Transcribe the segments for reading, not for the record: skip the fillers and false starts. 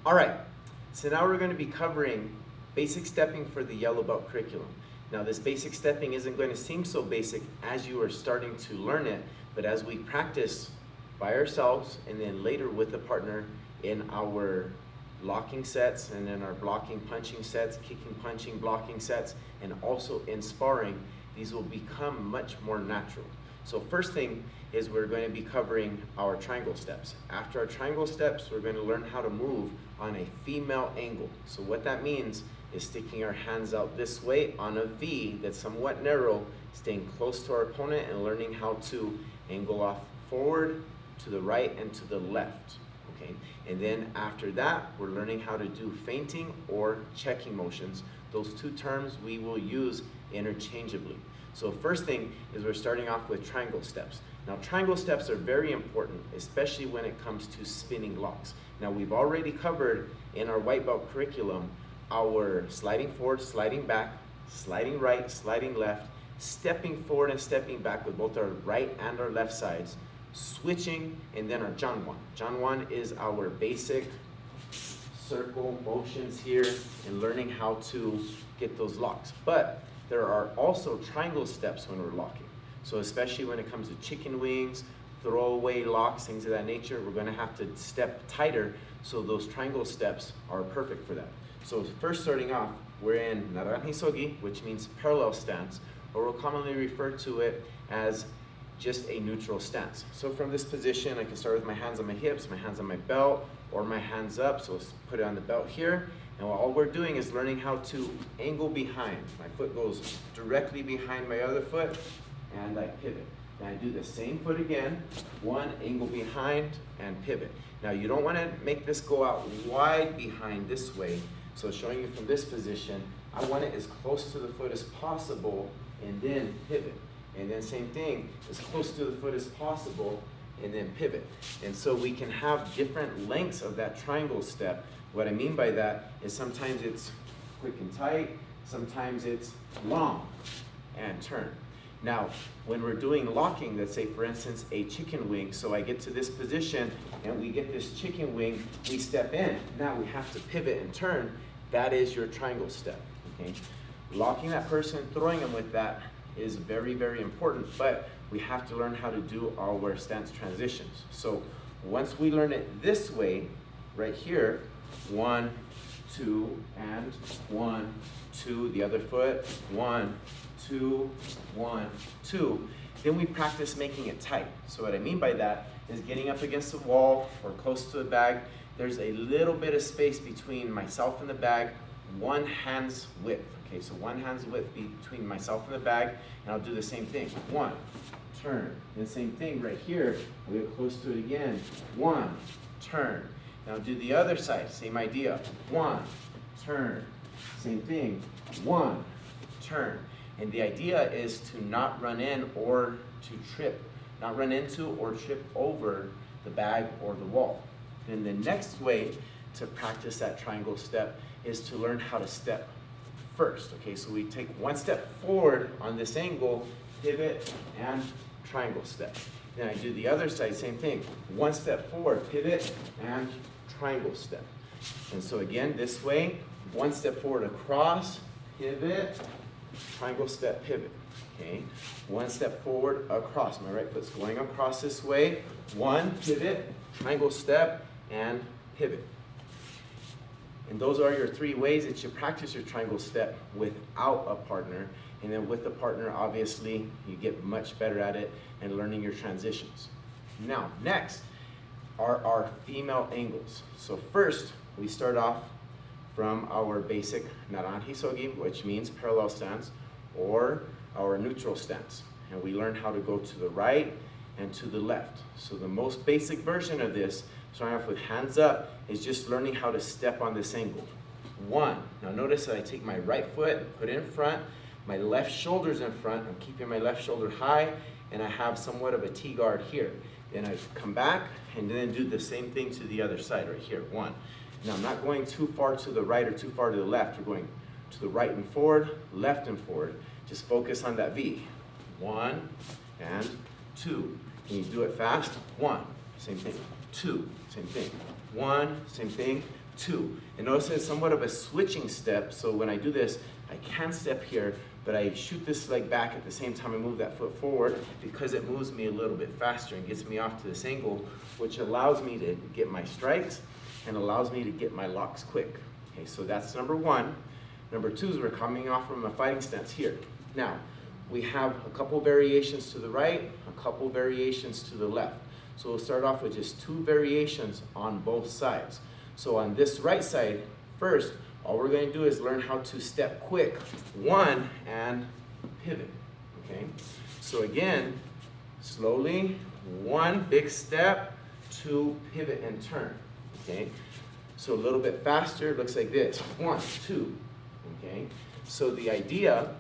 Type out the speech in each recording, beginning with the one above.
All right, so now we're going to be covering basic stepping for the yellow belt curriculum. Now this basic stepping isn't going to seem so basic as you are starting to learn it, but as we practice by ourselves and then later with a partner in our locking sets and then our blocking punching sets, kicking punching blocking sets, and also in sparring, these will become much more natural. So first thing is we're going to be covering our triangle steps. After our triangle steps, we're going to learn how to move on a female angle. So what that means is sticking our hands out this way on a V that's somewhat narrow, staying close to our opponent and learning how to angle off forward, to the right, and to the left. Okay? And then after that, we're learning how to do feinting or checking motions. Those two terms we will use interchangeably. So first thing is we're starting off with triangle steps. Now triangle steps are very important, especially when it comes to spinning locks. Now we've already covered in our white belt curriculum our sliding forward, sliding back, sliding right, sliding left, stepping forward and stepping back with both our right and our left sides, switching, and then our Janwan. Janwan is our basic circle motions here and learning how to get those locks. But there are also triangle steps when we're locking. So especially when it comes to chicken wings, throwaway locks, things of that nature, we're going to have to step tighter, so those triangle steps are perfect for that. So first starting off, we're in Naran Hisogi, which means parallel stance, or we'll commonly refer to it as just a neutral stance. So from this position, I can start with my hands on my hips, my hands on my belt, or my hands up. So let's put it on the belt here. And all we're doing is learning how to angle behind. My foot goes directly behind my other foot, and I pivot. And I do the same foot again, one, angle behind, and pivot. Now you don't want to make this go out wide behind this way. So showing you from this position, I want it as close to the foot as possible, and then pivot. And then same thing, as close to the foot as possible, and then pivot. And so we can have different lengths of that triangle step. What I mean by that is sometimes it's quick and tight, sometimes it's long and turn. Now, when we're doing locking, let's say for instance a chicken wing, so I get to this position and we get this chicken wing, we step in, now we have to pivot and turn. That is your triangle step, okay? Locking that person, throwing them with that is very, very important, but we have to learn how to do our stance transitions. So once we learn it this way, right here, 1, 2, and 1, 2, the other foot, 1, 2, 1, 2, then we practice making it tight. So what I mean by that is getting up against the wall or close to the bag. There's a little bit of space between myself and the bag, one hand's width. Okay, so one hand's width between myself and the bag, and I'll do the same thing. 1, turn. And the same thing right here, we get close to it again. 1, turn. Now do the other side, same idea. 1, turn. Same thing. 1, turn. And the idea is to not run in or to trip, not run into or trip over the bag or the wall. Then the next way to practice that triangle step is to learn how to step first. Okay, so we take one step forward on this angle, pivot, and triangle step. Then I do the other side, same thing. One step forward, pivot, and triangle step. And so again, this way, one step forward across, pivot, triangle step, pivot. Okay, one step forward across. My right foot's going across this way. 1, pivot, triangle step, and pivot. And those are your 3 ways that you practice your triangle step without a partner. And then with the partner, obviously, you get much better at it and learning your transitions. Now, next are our female angles. So first, we start off from our basic Naran Hisogi, which means parallel stance, or our neutral stance. And we learn how to go to the right and to the left. So the most basic version of this, starting off with hands up, is just learning how to step on this angle. 1, now notice that I take my right foot, put it in front, my left shoulder's in front, I'm keeping my left shoulder high, and I have somewhat of a T-guard here. Then I come back, and then do the same thing to the other side, right here, 1. Now I'm not going too far to the right or too far to the left, we're going to the right and forward, left and forward. Just focus on that V. 1 and 2. Can you do it fast? 1, same thing. 2, same thing. 1, same thing. 2. And notice it's somewhat of a switching step, so when I do this, I can step here, but I shoot this leg back at the same time I move that foot forward because it moves me a little bit faster and gets me off to this angle, which allows me to get my strikes and allows me to get my locks quick. Okay, so that's number 1. Number 2 is we're coming off from a fighting stance here. Now, we have a couple variations to the right, a couple variations to the left. So we'll start off with just 2 variations on both sides. So on this right side, first, all we're going to do is learn how to step quick, 1, and pivot, okay? So again, slowly, 1 big step, 2 pivot and turn, okay? So a little bit faster, it looks like this, 1, 2, okay? So the idea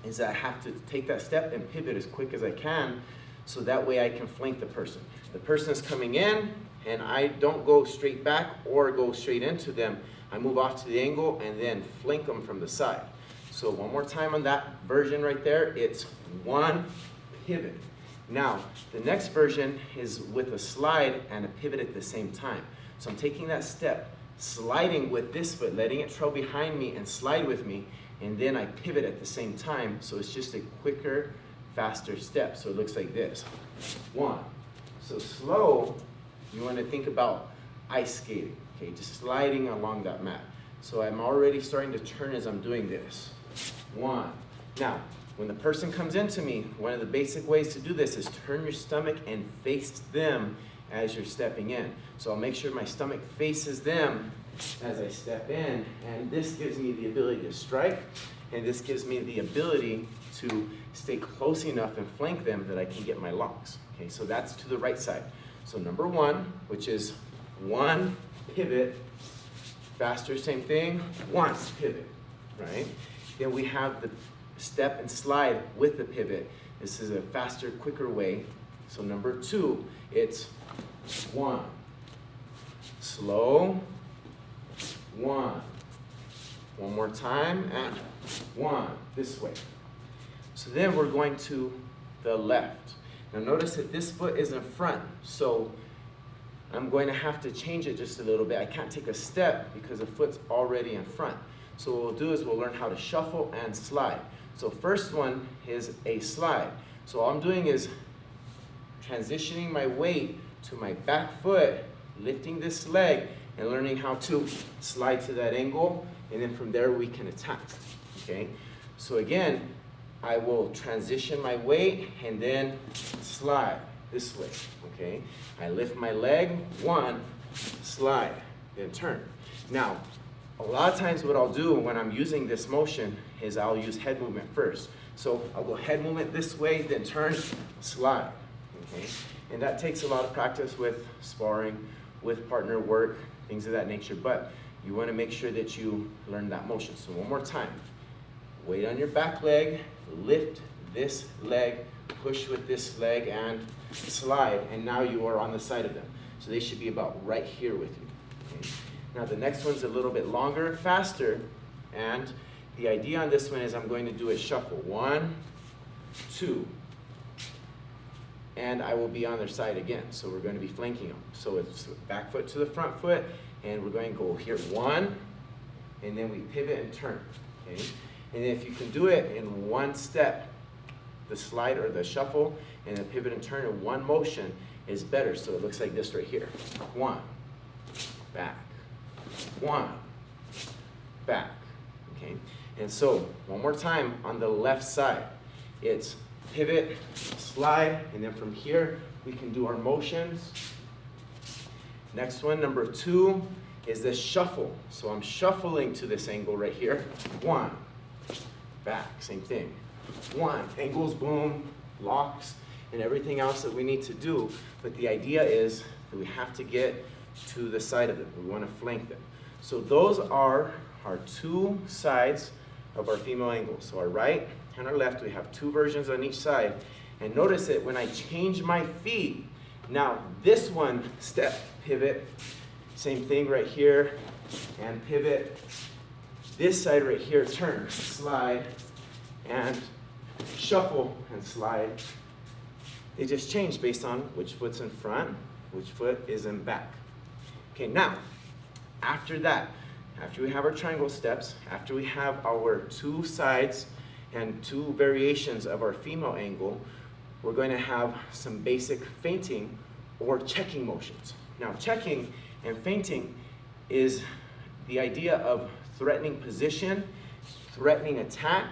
is that I have to take that step and pivot as quick as I can so that way I can flank the person. The person is coming in and I don't go straight back or go straight into them. I move off to the angle and then flank them from the side. So one more time on that version right there, it's 1 pivot. Now, the next version is with a slide and a pivot at the same time. So I'm taking that step, sliding with this foot, letting it trail behind me and slide with me, and then I pivot at the same time, so it's just a quicker, faster step. So it looks like this, 1. So slow, you want to think about ice skating, okay, just sliding along that mat. So I'm already starting to turn as I'm doing this, 1. Now, when the person comes into me, one of the basic ways to do this is turn your stomach and face them as you're stepping in. So I'll make sure my stomach faces them as I step in, and this gives me the ability to strike, and this gives me the ability to stay close enough and flank them that I can get my locks. Okay, so that's to the right side. So number 1, which is 1 pivot, faster, same thing, 1 pivot, right? Then we have the step and slide with the pivot. This is a faster, quicker way. So number 2, it's 1, slow, 1, one more time, and 1, this way. So then we're going to the left. Now notice that this foot is in front, so I'm going to have to change it just a little bit. I can't take a step because the foot's already in front. So what we'll do is we'll learn how to shuffle and slide. So first one is a slide. So all I'm doing is transitioning my weight to my back foot, lifting this leg, and learning how to slide to that angle, and then from there we can attack, okay? So again, I will transition my weight and then slide this way, okay? I lift my leg, 1, slide, then turn. Now, a lot of times what I'll do when I'm using this motion is I'll use head movement first. So I'll go head movement this way, then turn, slide, okay? And that takes a lot of practice with sparring, with partner work, things of that nature, but you want to make sure that you learn that motion. So one more time, weight on your back leg, lift this leg, push with this leg, and slide, and now you are on the side of them. So they should be about right here with you. Okay? Now the next one's a little bit longer, faster, and the idea on this one is I'm going to do a shuffle. 1, 2, and I will be on their side again. So we're going to be flanking them. So it's back foot to the front foot, and we're going to go here, 1, and then we pivot and turn, okay? And if you can do it in 1 step, the slide or the shuffle and the pivot and turn in 1 motion is better. So it looks like this right here. 1, back, 1, back, okay? And so one more time on the left side, it's pivot, slide, and then from here we can do our motions. Next one, number 2, is the shuffle. So I'm shuffling to this angle right here. 1, back, same thing. 1, angles, boom, locks, and everything else that we need to do. But the idea is that we have to get to the side of them. We want to flank them. So those are our 2 sides of our female angles. So our right and our left, we have 2 versions on each side. And notice that when I change my feet, now this one, step, pivot, same thing right here, and pivot. This side right here, turn, slide, and shuffle and slide. They just change based on which foot's in front, which foot is in back. Okay, now, After that, after we have our triangle steps, after we have our 2 sides and 2 variations of our female angle, we're going to have some basic feinting or checking motions. Now, checking and feinting is the idea of threatening position, threatening attack,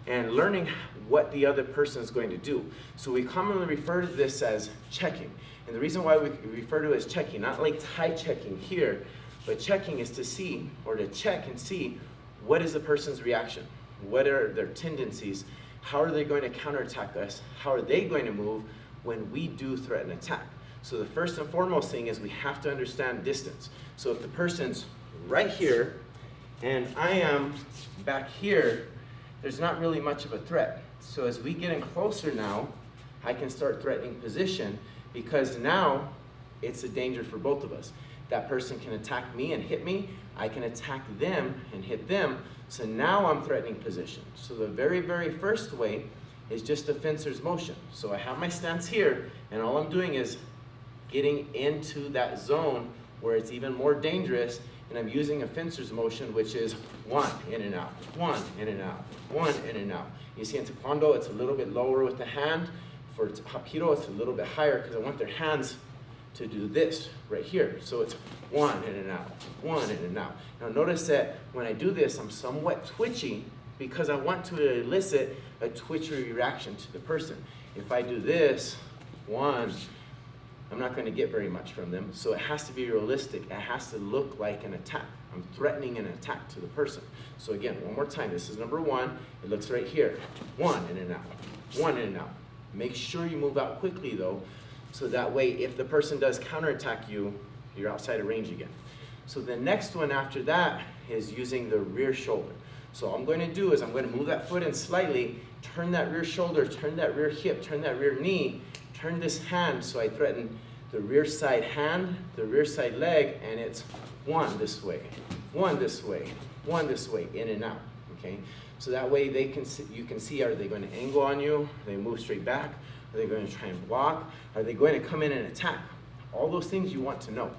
and learning what the other person is going to do. So we commonly refer to this as checking. And the reason why we refer to it as checking, not like tie checking here, but checking is to see, or to check and see, what is the person's reaction? What are their tendencies? How are they going to counterattack us? How are they going to move when we do threaten attack? So the first and foremost thing is we have to understand distance. So if the person's right here, and I am back here, there's not really much of a threat. So as we get in closer now, I can start threatening position, because now it's a danger for both of us. That person can attack me and hit me. I can attack them and hit them. So now I'm threatening position. So the very, very first way is just a fencer's motion. So I have my stance here, and all I'm doing is getting into that zone where it's even more dangerous, and I'm using a fencer's motion, which is 1 in and out, 1 in and out, 1 in and out. You see in Taekwondo, it's a little bit lower with the hand. For Hapkido, it's a little bit higher because I want their hands to do this right here. So it's 1 in and out, 1 in and out. Now notice that when I do this, I'm somewhat twitchy because I want to elicit a twitchy reaction to the person. If I do this, 1, I'm not going to get very much from them. So it has to be realistic. It has to look like an attack. I'm threatening an attack to the person. So again, one more time. This is number 1. It looks right here. 1 in and out, 1 in and out. Make sure you move out quickly though, so that way if the person does counterattack you, you're outside of range again. So the next one after that is using the rear shoulder. So all I'm going to do is I'm going to move that foot in slightly, turn that rear shoulder, turn that rear hip, turn that rear knee, turn this hand, so I threaten the rear side hand, the rear side leg, and it's 1 this way, 1 this way, 1 this way, in and out, okay? So that way they can see, you can see, are they going to angle on you? Are they move straight back? Are they going to try and block? Are they going to come in and attack? All those things you want to know.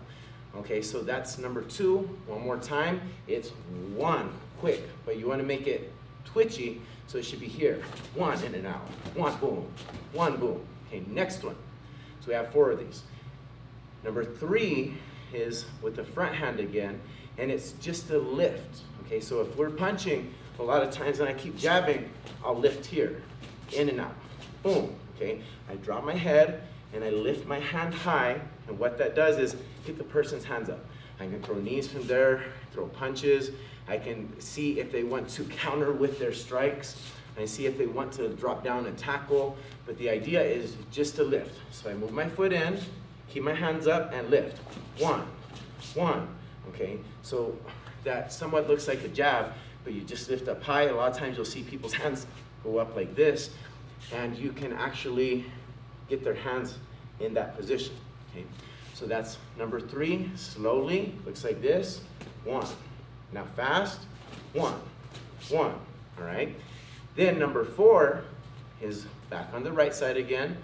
Okay, so that's number 2. One more time. It's 1, quick, but you want to make it twitchy, so it should be here. 1 in and out. 1 boom. 1 boom. Okay, next one. So we have 4 of these. Number 3 is with the front hand again, and it's just a lift. Okay, so if we're punching, a lot of times when I keep jabbing, I'll lift here, in and out, boom, okay? I drop my head and I lift my hand high, and what that does is get the person's hands up. I can throw knees from there, throw punches. I can see if they want to counter with their strikes. I see if they want to drop down and tackle, but the idea is just to lift. So I move my foot in, keep my hands up, and lift. 1, 1, okay? So that somewhat looks like a jab, but you just lift up high. A lot of times you'll see people's hands go up like this, and you can actually get their hands in that position, okay? So that's number 3, slowly, looks like this, 1. Now fast, 1, 1, all right? Then number 4 is back on the right side again.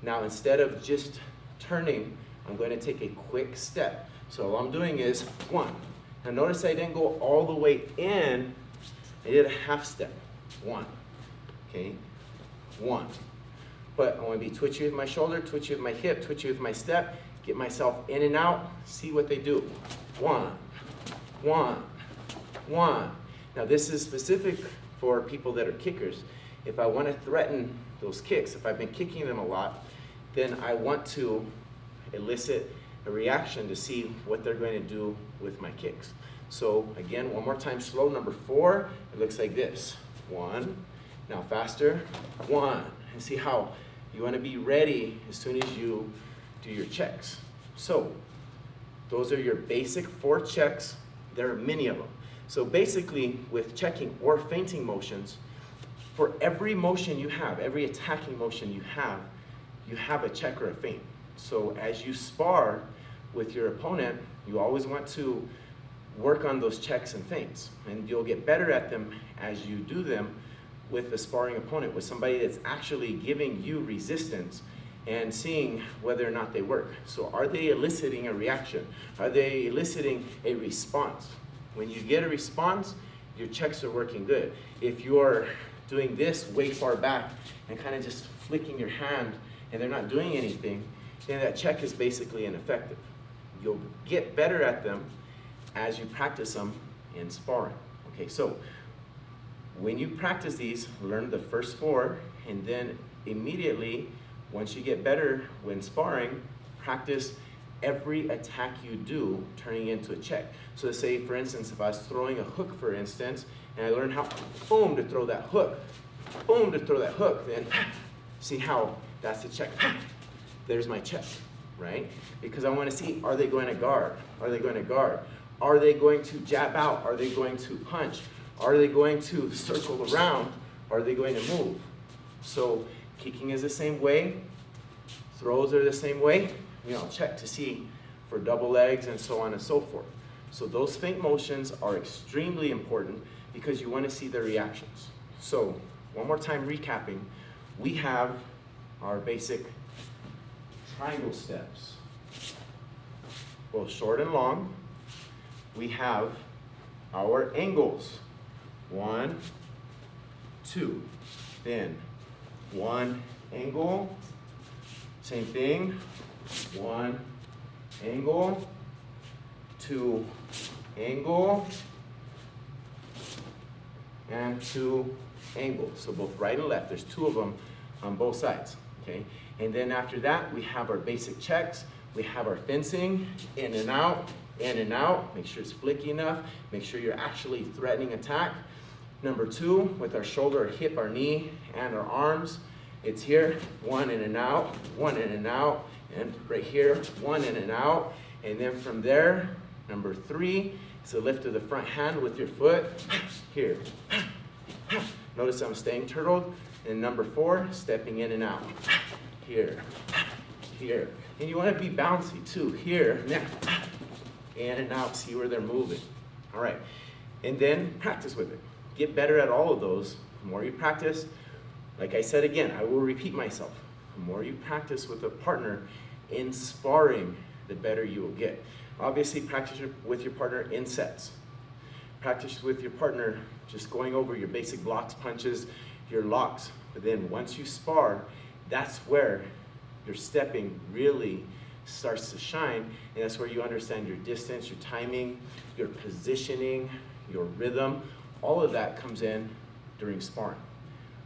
Now instead of just turning, I'm going to take a quick step. So all I'm doing is 1. Now notice I didn't go all the way in, I did a half step, 1, okay, 1. But I want to be twitchy with my shoulder, twitchy with my hip, twitchy with my step, get myself in and out, see what they do. 1, 1, 1. Now this is specific for people that are kickers. If I want to threaten those kicks, if I've been kicking them a lot, then I want to elicit a reaction to see what they're going to do with my kicks. So again, one more time, slow. Number 4, it looks like this. 1, now faster, 1. And see how you want to be ready as soon as you do your checks. So those are your basic 4 checks. There are many of them. So basically with checking or feinting motions, for every motion you have, every attacking motion you have a check or a feint. So as you spar with your opponent, you always want to work on those checks and feints, and you'll get better at them as you do them with a sparring opponent, with somebody that's actually giving you resistance, and seeing whether or not they work. So are they eliciting a reaction? Are they eliciting a response? When you get a response, your checks are working good. If you're doing this way far back and kind of just flicking your hand and they're not doing anything, then that check is basically ineffective. You'll get better at them as you practice them in sparring. Okay, so when you practice these, learn the first 4, and then immediately, once you get better when sparring, practice every attack you do turning into a check. So let's say, for instance, if I was throwing a hook, for instance, and I learned how, boom, to throw that hook, boom, to throw that hook, then see how that's the check. There's my check, right? Because I want to see, are they going to guard? Are they going to guard? Are they going to jab out? Are they going to punch? Are they going to circle around? Are they going to move? So kicking is the same way. Throws are the same way. I'll check to see for double legs and so on and so forth. So those feint motions are extremely important because you want to see their reactions. So one more time recapping, we have our basic triangle steps, both short and long. We have our angles, 1, 2, then 1 angle, same thing, 1 angle, 2 angle, and 2 angle. So both right and left, there's 2 of them on both sides, okay? And then after that, we have our basic checks. We have our fencing, in and out, in and out. Make sure it's flicky enough. Make sure you're actually threatening attack. Number 2, with our shoulder, our hip, our knee, and our arms, it's here, 1 in and out, 1 in and out, and right here, 1 in and out. And then from there, number 3, is a lift of the front hand with your foot, here. Notice I'm staying turtled. And number 4, stepping in and out, here, here. And you want to be bouncy too, here, now, in and out, see where they're moving. All right, and then practice with it. Get better at all of those. The more you practice, like I said again, I will repeat myself. The more you practice with a partner in sparring, the better you will get. Obviously, practice with your partner in sets. Practice with your partner just going over your basic blocks, punches, your locks. But then once you spar, that's where your stepping really starts to shine, and that's where you understand your distance, your timing, your positioning, your rhythm. All of that comes in during sparring.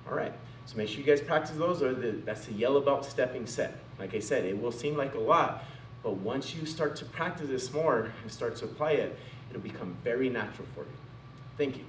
All right, so make sure you guys practice those. That's the yellow belt stepping set. Like I said, it will seem like a lot, but once you start to practice this more and start to apply it, it'll become very natural for you. Thank you.